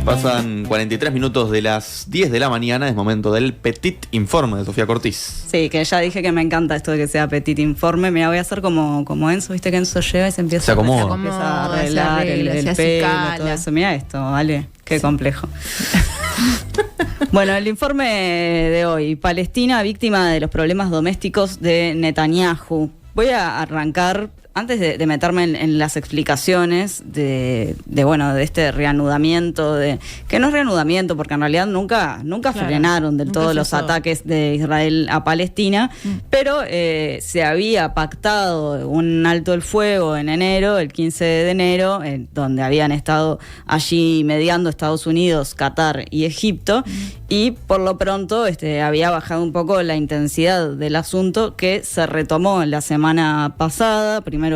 Pasan 43 minutos de las 10 de la mañana, es momento del Petit Informe de Sofía Cortiz. Sí, que ya dije que me encanta esto de que sea Petit Informe. Mira, voy a hacer como Enzo, viste que Enzo llega y se empieza a arreglar el pelo, todo eso. Mira esto, ¿vale? Qué complejo. Bueno, el informe de hoy, Palestina víctima de los problemas domésticos de Netanyahu. Voy a arrancar, antes de meterme en las explicaciones de este reanudamiento, que no es reanudamiento, porque en realidad nunca frenaron del todo los ataques de Israel a Palestina, pero se había pactado un alto el fuego en enero, el 15 de enero, donde habían estado allí mediando Estados Unidos, Qatar y Egipto, y por lo pronto había bajado un poco la intensidad del asunto, que se retomó en la semana pasada, primero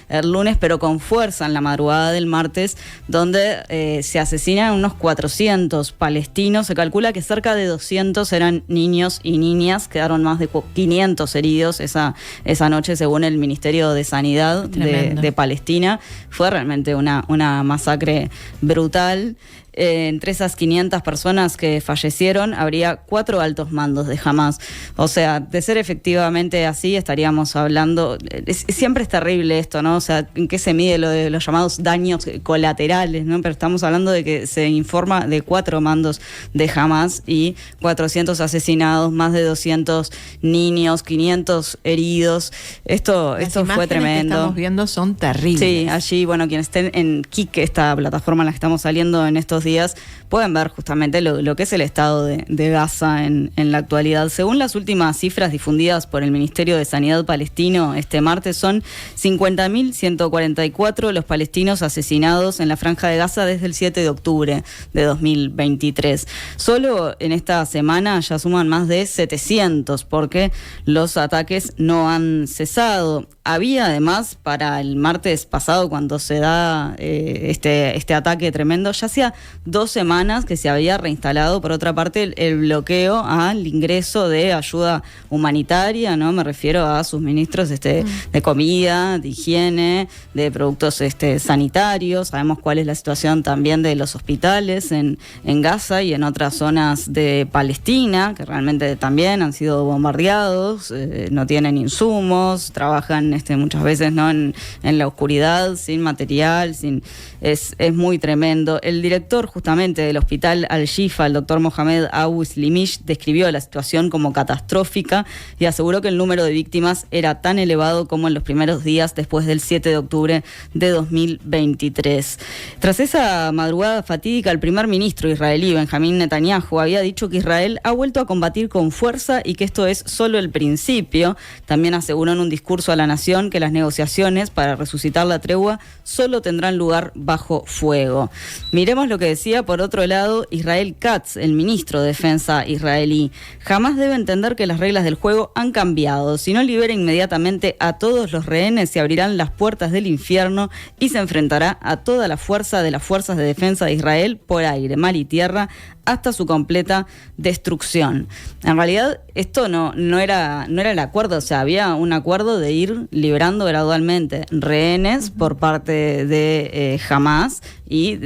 el lunes, pero con fuerza en la madrugada del martes, donde se asesinan unos 400 palestinos. Se calcula que cerca de 200 eran niños y niñas, quedaron más de 500 heridos esa noche, según el Ministerio de Sanidad de Palestina. Fue realmente una masacre brutal. Entre esas 500 personas que fallecieron, habría 4 altos mandos de Hamás. O sea, de ser efectivamente así, estaríamos hablando... Siempre es terrible esto, ¿no? O sea, ¿en qué se mide lo de los llamados daños colaterales, ¿no? Pero estamos hablando de que se informa de 4 mandos de Hamás y 400 asesinados, más de 200 niños, 500 heridos. Esto fue tremendo. Las imágenes que estamos viendo son terribles. Sí, allí, bueno, quienes estén en Kik, esta plataforma en la que estamos saliendo en estos días, pueden ver justamente lo que es el estado de Gaza en la actualidad. Según las últimas cifras difundidas por el Ministerio de Sanidad palestino este martes, son 50.144 los palestinos asesinados en la Franja de Gaza desde el 7 de octubre de 2023. Solo en esta semana ya suman más de 700, porque los ataques no han cesado. Había además, para el martes pasado, cuando se da este ataque tremendo, ya hacía 2 semanas que se había reinstalado, por otra parte, el bloqueo al ingreso de ayuda humanitaria, ¿no? Me refiero a suministros de comida, de higiene, de productos sanitarios. Sabemos cuál es la situación también de los hospitales en Gaza y en otras zonas de Palestina, que realmente también han sido bombardeados, no tienen insumos, trabajan muchas veces, ¿no? en la oscuridad, sin material, es muy tremendo. El director justamente del hospital Al-Shifa, el doctor Mohamed Abu Slimish, describió la situación como catastrófica y aseguró que el número de víctimas era tan elevado como en los primeros días después del 7 de octubre de 2023. Tras esa madrugada fatídica, el primer ministro israelí, Benjamín Netanyahu, había dicho que Israel ha vuelto a combatir con fuerza y que esto es solo el principio. También aseguró en un discurso a la nación que las negociaciones para resucitar la tregua solo tendrán lugar bajo fuego. Miremos lo que decía, por otro lado, Israel Katz, el ministro de Defensa israelí. Jamás debe entender que las reglas del juego han cambiado. Si no libera inmediatamente a todos los rehenes, se abrirán las puertas del infierno y se enfrentará a toda la fuerza de las fuerzas de defensa de Israel por aire, mar y tierra, hasta su completa destrucción. En realidad, esto no era el acuerdo, o sea, había un acuerdo de ir liberando gradualmente rehenes por parte de Hamás y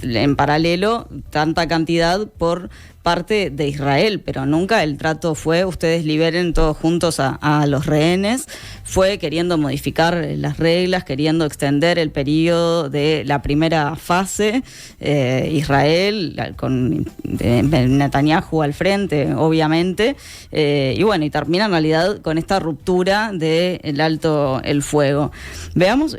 en paralelo tanta cantidad por parte de Israel, pero nunca el trato fue ustedes liberen todos juntos a los rehenes. Fue queriendo modificar las reglas, queriendo extender el periodo de la primera fase. Israel, con Netanyahu al frente, obviamente, y termina en realidad con esta ruptura del alto el fuego. Veamos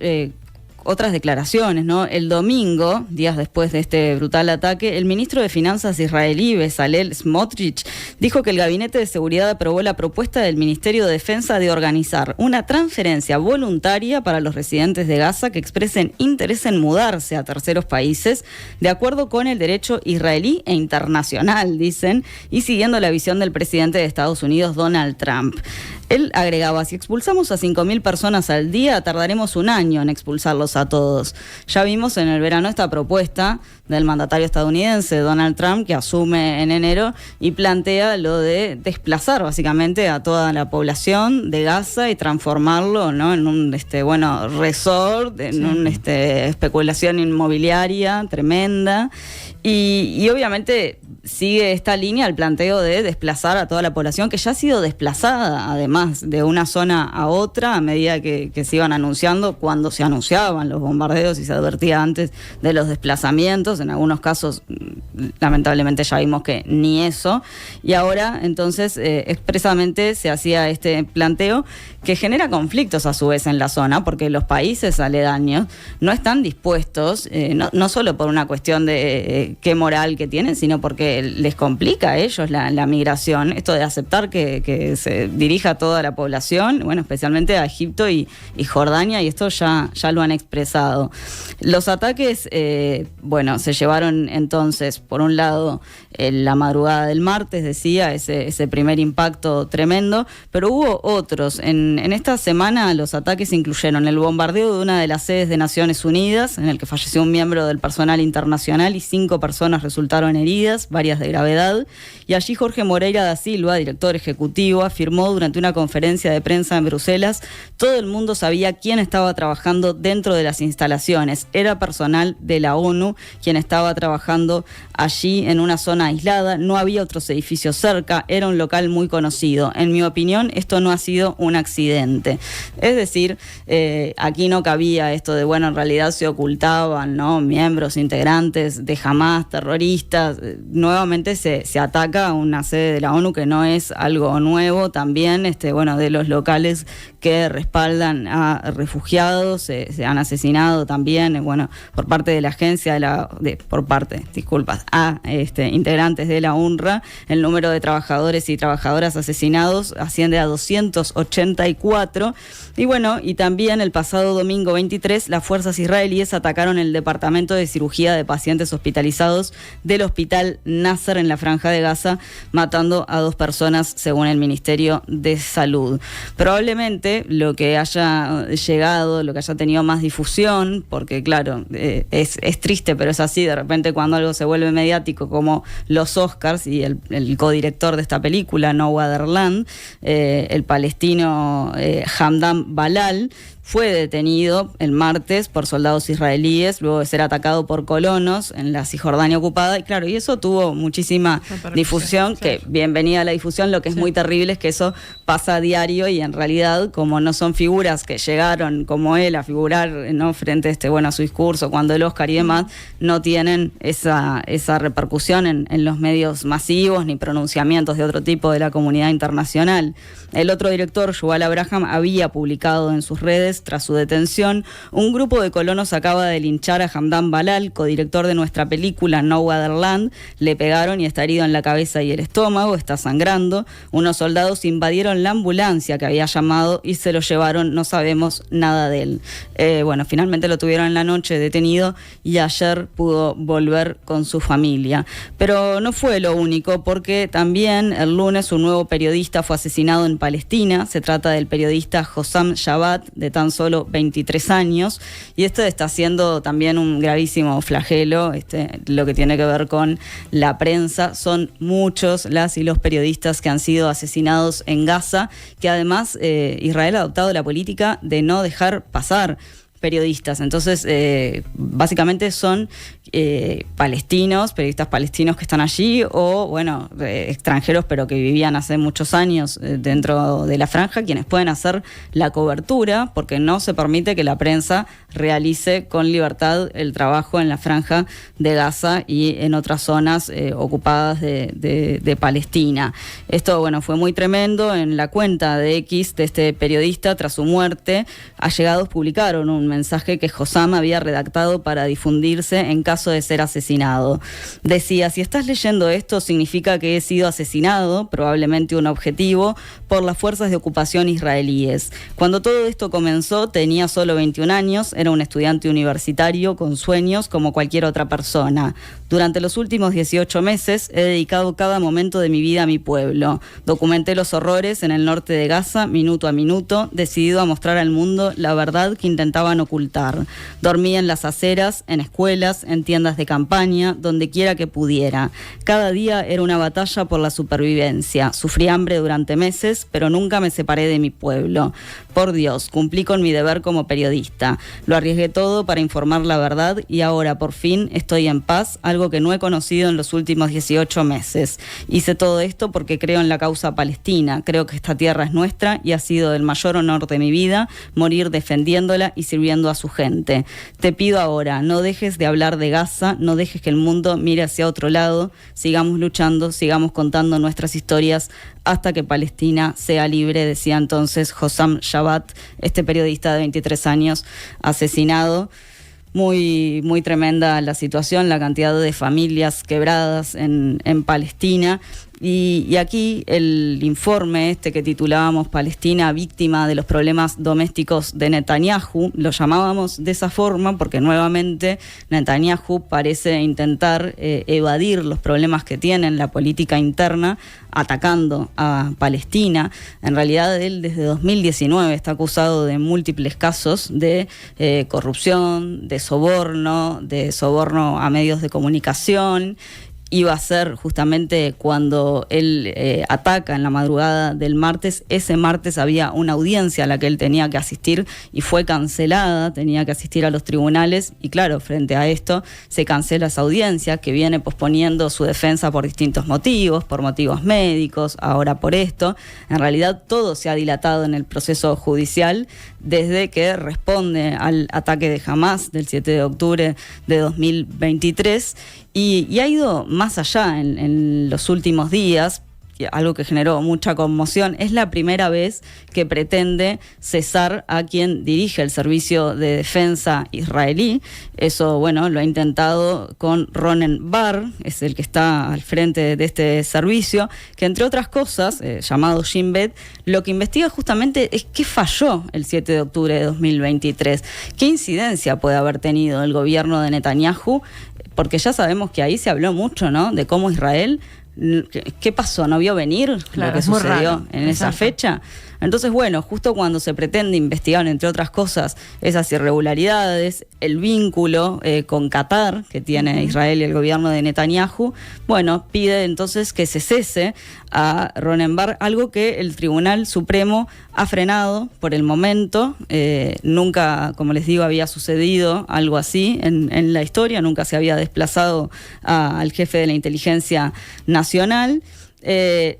otras declaraciones, ¿no? El domingo, días después de este brutal ataque, el ministro de Finanzas israelí, Bezalel Smotrich, dijo que el Gabinete de Seguridad aprobó la propuesta del Ministerio de Defensa de organizar una transferencia voluntaria para los residentes de Gaza que expresen interés en mudarse a terceros países, de acuerdo con el derecho israelí e internacional, dicen, y siguiendo la visión del presidente de Estados Unidos, Donald Trump. Él agregaba, si expulsamos a 5.000 personas al día, tardaremos un año en expulsarlos a todos. Ya vimos en el verano esta propuesta del mandatario estadounidense Donald Trump, que asume en enero y plantea lo de desplazar básicamente a toda la población de Gaza y transformarlo, ¿no?, en un resort, en una especulación inmobiliaria tremenda. Y obviamente sigue esta línea el planteo de desplazar a toda la población que ya ha sido desplazada, además, de una zona a otra a medida que se iban anunciando, cuando se anunciaban los bombardeos y se advertía antes de los desplazamientos. En algunos casos, lamentablemente, ya vimos que ni eso. Y ahora, entonces, expresamente se hacía este planteo que genera conflictos a su vez en la zona, porque los países aledaños no están dispuestos, no solo por una cuestión de qué moral que tienen, sino porque les complica a ellos la migración, esto de aceptar que se dirija a toda la población, bueno, especialmente a Egipto y Jordania, y esto ya lo han expresado. Los ataques, se llevaron entonces, por un lado, la madrugada del martes, decía, ese primer impacto tremendo, pero hubo otros. En esta semana los ataques incluyeron el bombardeo de una de las sedes de Naciones Unidas, en el que falleció un miembro del personal internacional y 5 personas resultaron heridas, varias de gravedad, y allí Jorge Moreira da Silva, director ejecutivo, afirmó durante una conferencia de prensa en Bruselas: todo el mundo sabía quién estaba trabajando dentro de las instalaciones, era personal de la ONU quien estaba trabajando allí en una zona aislada, no había otros edificios cerca, era un local muy conocido. En mi opinión, esto no ha sido un accidente. Es decir, aquí no cabía esto de, en realidad se ocultaban, ¿no?, miembros, integrantes de Hamás, terroristas. Nuevamente se ataca a una sede de la ONU, que no es algo nuevo también, de los locales que respaldan a refugiados, se han asesinado también, por parte de la agencia a integrantes de la UNRWA. El número de trabajadores y trabajadoras asesinados asciende a 284. Y también el pasado domingo 23, las fuerzas israelíes atacaron el departamento de cirugía de pacientes hospitalizados del hospital Nasser en la Franja de Gaza, matando a 2 personas, según el Ministerio de Salud. Probablemente lo que haya llegado, lo que haya tenido más difusión, porque claro, es triste, pero es así, de repente cuando algo se vuelve mediático, como los Oscars, y el codirector de esta película, Noah Land, el palestino Hamdan Balal, fue detenido el martes por soldados israelíes luego de ser atacado por colonos en la Cisjordania ocupada. Y claro, y eso tuvo muchísima difusión, que bienvenida a la difusión. Lo que es muy terrible es que eso pasa a diario y en realidad, como no son figuras que llegaron como él a figurar, ¿no?, frente a su discurso cuando el Oscar y demás, no tienen esa repercusión en los medios masivos ni pronunciamientos de otro tipo de la comunidad internacional. El otro director, Yuval Abraham, había publicado en sus redes, tras su detención: un grupo de colonos acaba de linchar a Hamdan Balal, codirector de nuestra película No Land. Le pegaron y está herido en la cabeza y el estómago, está sangrando. Unos soldados invadieron la ambulancia que había llamado y se lo llevaron, no sabemos nada de él. Finalmente lo tuvieron en la noche detenido y ayer pudo volver con su familia. Pero no fue lo único, porque también el lunes un nuevo periodista fue asesinado en Palestina. Se trata del periodista Hossam Shabat, de tan solo 23 años, y esto está siendo también un gravísimo flagelo, lo que tiene que ver con la prensa. Son muchos las y los periodistas que han sido asesinados en Gaza, que además Israel ha adoptado la política de no dejar pasar periodistas. Entonces, básicamente son periodistas palestinos que están allí, o extranjeros pero que vivían hace muchos años dentro de la franja, quienes pueden hacer la cobertura, porque no se permite que la prensa realice con libertad el trabajo en la franja de Gaza y en otras zonas ocupadas de Palestina. Esto, fue muy tremendo. En la cuenta de X de este periodista, tras su muerte, allegados publicaron un un mensaje que Hossam había redactado para difundirse en caso de ser asesinado. Decía: si estás leyendo esto, significa que he sido asesinado, probablemente un objetivo, por las fuerzas de ocupación israelíes. Cuando todo esto comenzó, tenía solo 21 años, era un estudiante universitario con sueños como cualquier otra persona. Durante los últimos 18 meses he dedicado cada momento de mi vida a mi pueblo. Documenté los horrores en el norte de Gaza, minuto a minuto, decidido a mostrar al mundo la verdad que intentaban ocultar. Dormí en las aceras, en escuelas, en tiendas de campaña, donde quiera que pudiera. Cada día era una batalla por la supervivencia. Sufrí hambre durante meses, pero nunca me separé de mi pueblo. Por Dios, cumplí con mi deber como periodista. Lo arriesgué todo para informar la verdad y ahora, por fin, estoy en paz, algo que no he conocido en los últimos 18 meses. Hice todo esto porque creo en la causa palestina. Creo que esta tierra es nuestra y ha sido el mayor honor de mi vida morir defendiéndola y sirviendo a su gente. Te pido ahora, no dejes de hablar de Gaza, no dejes que el mundo mire hacia otro lado. Sigamos luchando, sigamos contando nuestras historias hasta que Palestina sea libre, decía entonces Hossam Shabbat, este periodista de 23 años asesinado. Muy, muy tremenda la situación, la cantidad de familias quebradas en Palestina. Y aquí el informe que titulábamos Palestina víctima de los problemas domésticos de Netanyahu, lo llamábamos de esa forma porque nuevamente Netanyahu parece intentar evadir los problemas que tiene en la política interna atacando a Palestina. En realidad él desde 2019 está acusado de múltiples casos de corrupción, de soborno a medios de comunicación. Iba a ser justamente cuando él ataca en la madrugada del martes. Ese martes había una audiencia a la que él tenía que asistir y fue cancelada, tenía que asistir a los tribunales y claro, frente a esto se cancela esa audiencia que viene posponiendo su defensa por distintos motivos, por motivos médicos, ahora por esto. En realidad todo se ha dilatado en el proceso judicial desde que responde al ataque de Hamás del 7 de octubre de 2023 y ha ido más allá en los últimos días. Algo que generó mucha conmoción, es la primera vez que pretende cesar a quien dirige el servicio de defensa israelí. Eso, bueno, lo ha intentado con Ronen Bar, es el que está al frente de este servicio, que entre otras cosas, llamado Shin Bet, lo que investiga justamente es qué falló el 7 de octubre de 2023, qué incidencia puede haber tenido el gobierno de Netanyahu, porque ya sabemos que ahí se habló mucho, ¿no?, de cómo Israel... ¿Qué pasó? ¿No vio venir lo que sucedió en esa fecha? Entonces, bueno, justo cuando se pretende investigar, entre otras cosas, esas irregularidades, el vínculo con Qatar que tiene Israel y el gobierno de Netanyahu, bueno, pide entonces que se cese a Ronen Bar, algo que el Tribunal Supremo ha frenado por el momento. Nunca, como les digo, había sucedido algo así en la historia, nunca se había desplazado al jefe de la inteligencia nacional.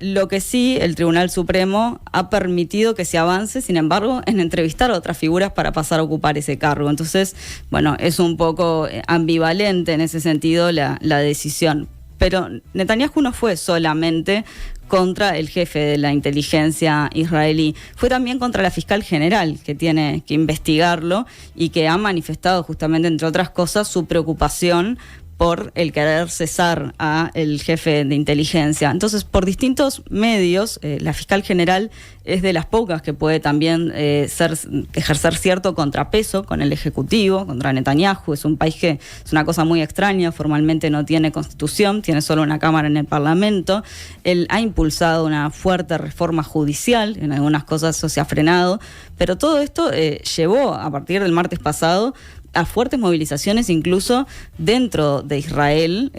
Lo que sí, el Tribunal Supremo ha permitido que se avance, sin embargo, en entrevistar a otras figuras para pasar a ocupar ese cargo. Entonces, bueno, es un poco ambivalente en ese sentido la decisión. Pero Netanyahu no fue solamente contra el jefe de la inteligencia israelí, fue también contra la fiscal general, que tiene que investigarlo y que ha manifestado justamente, entre otras cosas, su preocupación por el querer cesar a el jefe de inteligencia. Entonces, por distintos medios, la fiscal general es de las pocas que puede también ejercer cierto contrapeso con el Ejecutivo, contra Netanyahu. Es un país que es una cosa muy extraña, formalmente no tiene constitución, tiene solo una cámara en el Parlamento. Él ha impulsado una fuerte reforma judicial, en algunas cosas eso se ha frenado, pero todo esto llevó, a partir del martes pasado, a fuertes movilizaciones incluso dentro de Israel,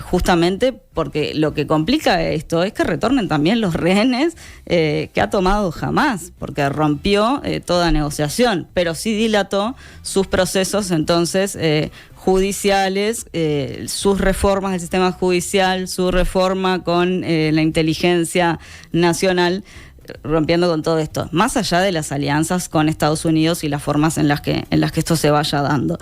justamente porque lo que complica esto es que retornen también los rehenes que ha tomado Hamás, porque rompió toda negociación, pero sí dilató sus procesos entonces judiciales, sus reformas del sistema judicial, su reforma con la inteligencia nacional, rompiendo con todo esto, más allá de las alianzas con Estados Unidos y las formas en las que esto se vaya dando.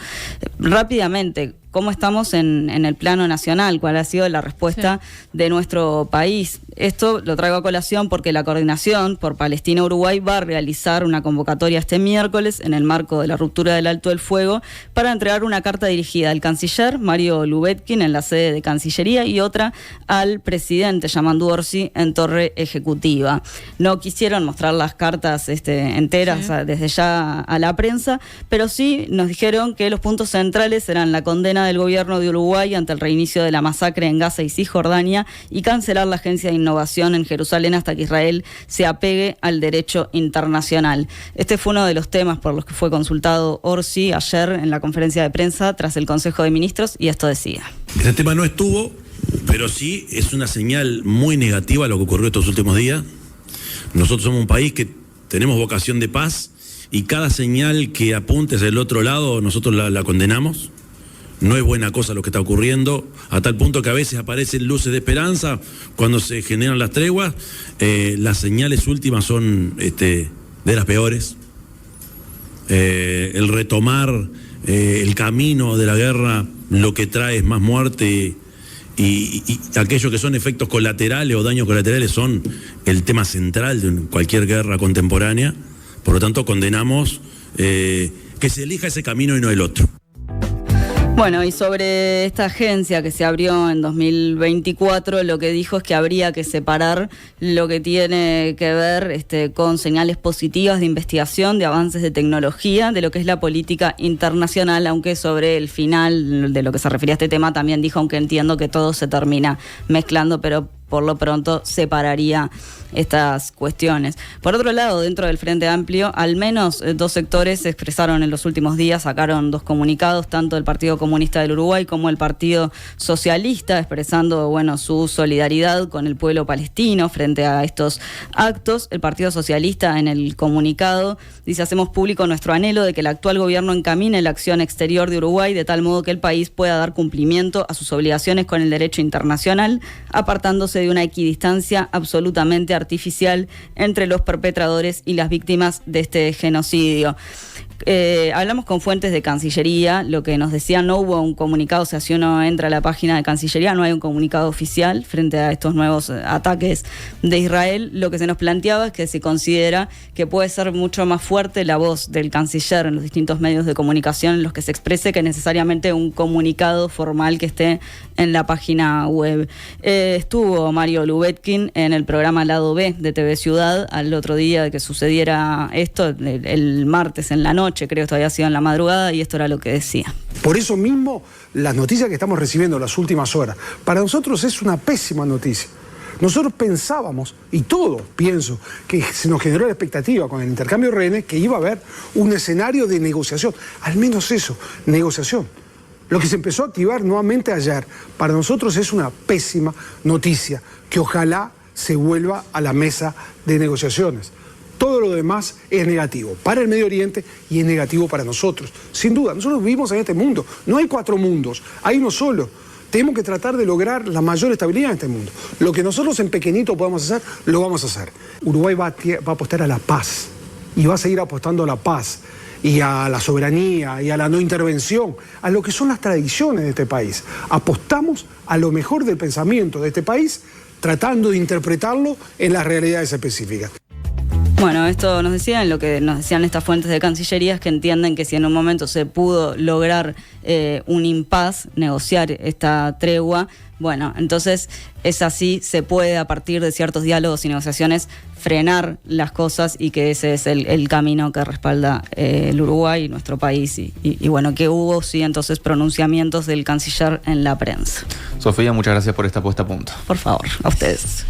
Rápidamente, cómo estamos en el plano nacional, cuál ha sido la respuesta de nuestro país. Esto lo traigo a colación porque la Coordinación por Palestina-Uruguay va a realizar una convocatoria este miércoles en el marco de la ruptura del alto el fuego para entregar una carta dirigida al canciller Mario Lubetkin en la sede de Cancillería y otra al presidente Yamandu Orsi en Torre Ejecutiva. No quisieron mostrar las cartas enteras desde ya a la prensa, pero sí nos dijeron que los puntos centrales eran la condena del gobierno de Uruguay ante el reinicio de la masacre en Gaza y Cisjordania y cancelar la Agencia de Innovación en Jerusalén hasta que Israel se apegue al derecho internacional. Este fue uno de los temas por los que fue consultado Orsi ayer en la conferencia de prensa tras el Consejo de Ministros, y esto decía. Este tema no estuvo, pero sí es una señal muy negativa lo que ocurrió estos últimos días. Nosotros somos un país que tenemos vocación de paz y cada señal que apunte hacia el otro lado nosotros la condenamos. No es buena cosa lo que está ocurriendo, a tal punto que a veces aparecen luces de esperanza cuando se generan las treguas. Las señales últimas son de las peores. El retomar el camino de la guerra lo que trae es más muerte y aquellos que son efectos colaterales o daños colaterales son el tema central de cualquier guerra contemporánea. Por lo tanto, condenamos que se elija ese camino y no el otro. Bueno, y sobre esta agencia que se abrió en 2024, lo que dijo es que habría que separar lo que tiene que ver con señales positivas de investigación, de avances de tecnología, de lo que es la política internacional, aunque sobre el final de lo que se refería a este tema también dijo, aunque entiendo que todo se termina mezclando, pero por lo pronto separaría estas cuestiones. Por otro lado, dentro del Frente Amplio, al menos 2 sectores se expresaron en los últimos días, sacaron 2 comunicados, tanto el Partido Comunista del Uruguay como el Partido Socialista, expresando su solidaridad con el pueblo palestino frente a estos actos. El Partido Socialista en el comunicado dice: hacemos público nuestro anhelo de que el actual gobierno encamine la acción exterior de Uruguay de tal modo que el país pueda dar cumplimiento a sus obligaciones con el derecho internacional, apartándose de una equidistancia absolutamente artificial entre los perpetradores y las víctimas de este genocidio. Hablamos con fuentes de Cancillería, lo que nos decían, no hubo un comunicado, o sea, si uno entra a la página de Cancillería no hay un comunicado oficial frente a estos nuevos ataques de Israel. Lo que se nos planteaba es que se considera que puede ser mucho más fuerte la voz del canciller en los distintos medios de comunicación en los que se exprese que necesariamente un comunicado formal que esté en la página web. Estuvo Mario Lubetkin en el programa Lado B de TV Ciudad al otro día de que sucediera esto, el martes en la noche, creo que esto había sido en la madrugada, y esto era lo que decía. Por eso mismo, las noticias que estamos recibiendo en las últimas horas, para nosotros es una pésima noticia. Nosotros pensábamos, y todos pienso, que se nos generó la expectativa con el intercambio de rehenes que iba a haber un escenario de negociación, al menos eso, negociación. Lo que se empezó a activar nuevamente ayer, para nosotros es una pésima noticia, que ojalá se vuelva a la mesa de negociaciones. Todo lo demás es negativo para el Medio Oriente y es negativo para nosotros. Sin duda, nosotros vivimos en este mundo. No hay 4 mundos, hay uno solo. Tenemos que tratar de lograr la mayor estabilidad en este mundo. Lo que nosotros en pequeñito podamos hacer, lo vamos a hacer. Uruguay va a apostar a la paz y va a seguir apostando a la paz y a la soberanía y a la no intervención, a lo que son las tradiciones de este país. Apostamos a lo mejor del pensamiento de este país, tratando de interpretarlo en las realidades específicas. Bueno, esto nos decían, lo que nos decían estas fuentes de Cancillería es que entienden que si en un momento se pudo lograr un impas, negociar esta tregua, bueno, entonces es así, se puede a partir de ciertos diálogos y negociaciones frenar las cosas, y que ese es el camino que respalda el Uruguay y nuestro país, y bueno, que hubo sí entonces pronunciamientos del canciller en la prensa. Sofía, muchas gracias por esta puesta a punto. Por favor, a ustedes.